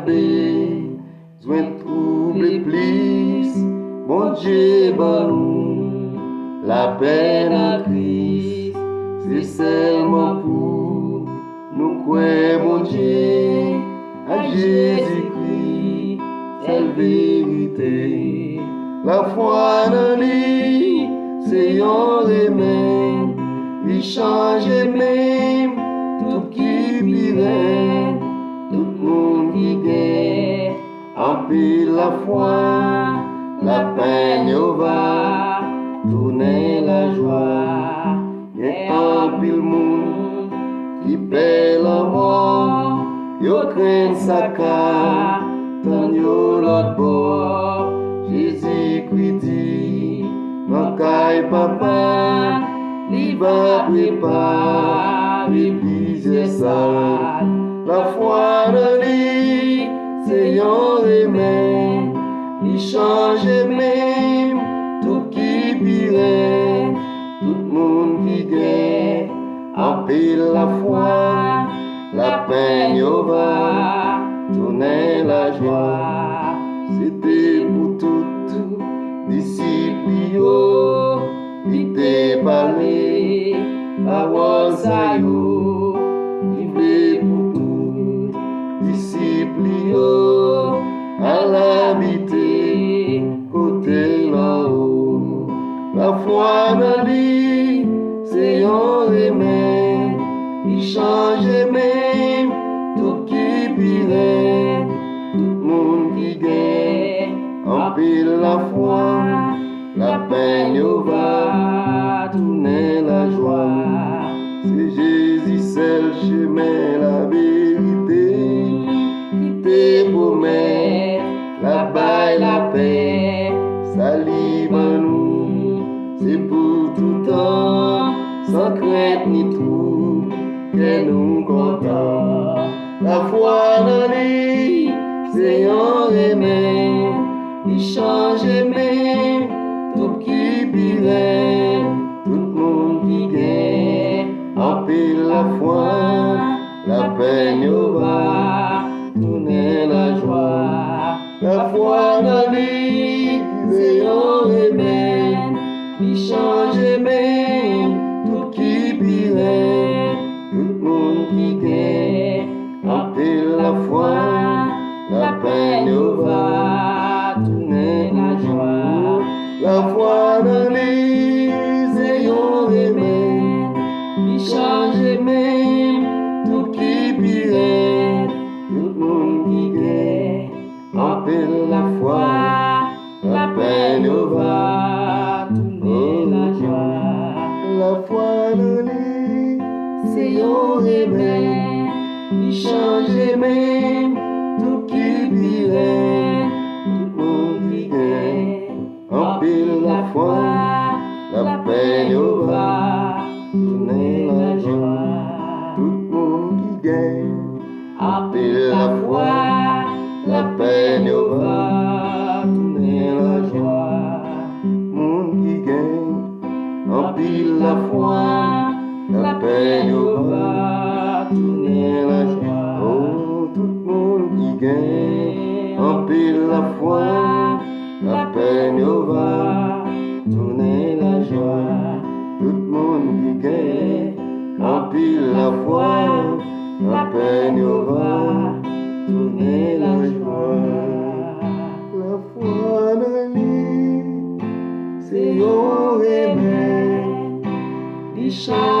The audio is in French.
besoin de trouble plus, bon Dieu, bon nous, la peine en Christ, c'est seulement pour nous croire, mon Dieu, à Jésus-Christ, c'est la vérité. La foi dans lui, c'est un remède, il change même tout qui vivait, tout le monde qui gagne, en pile la foi, la peine va tourner la joie, et en pile monde qui paie la mort, yo craint sa car, tant yo l'autre bord. Jésus-Christ dit, mon caille papa, il va préparer plusieurs salles. La foi de lui, c'est un remède, il change même tout qui pirait, tout le monde qui gagne, en pile la foi, la peine va tourner la joie. C'était pour tout disciples, il t'a parlé, parole ça yo, il voulait pour tout disciples, à l'habiter côté là-haut. La foi dans lui, c'est un remède, il change même tout qui pirait, tout le monde qui gagne, en pile la foi, la peine va tourner la joie. C'est Jésus seul chemin, la vérité, qui te promet la baille, la paix, ça livre nous, c'est pour tout temps, sans crainte ni trouble, que nous contents. La foi dans lui, c'est un remède, il change même tout qui pirait, tout le monde qui gagne, en pile la foi, la peine va tourner la joie. La foi dans lui, c'est un remède, il change même tout qui pirait, tout le monde qui gagne, en pile la foi, la peine va tourner la joie. La foi dans lui, c'est un remède, il change même tout qui pirait, tout le monde qui gagne, en pile la foi, la peine va tourner la joie. La foi dans lui, c'est un remède, il change même tout qui pirait, tout le monde qui gagne, en pile la foi, la peine va tourner la joie. Tout le monde qui gagne, en pile la foi, la peine va tourner la joie. Tout le monde qui gagne, en pile la foi, la peine va tourner la joie. Oh, tout le monde qui gagne, en pile la foi, la peine va tourner la joie. Tout le monde qui gagne, en pile la foi, la peine va tourner la joie. La foi dans lui, c'est un remède, il change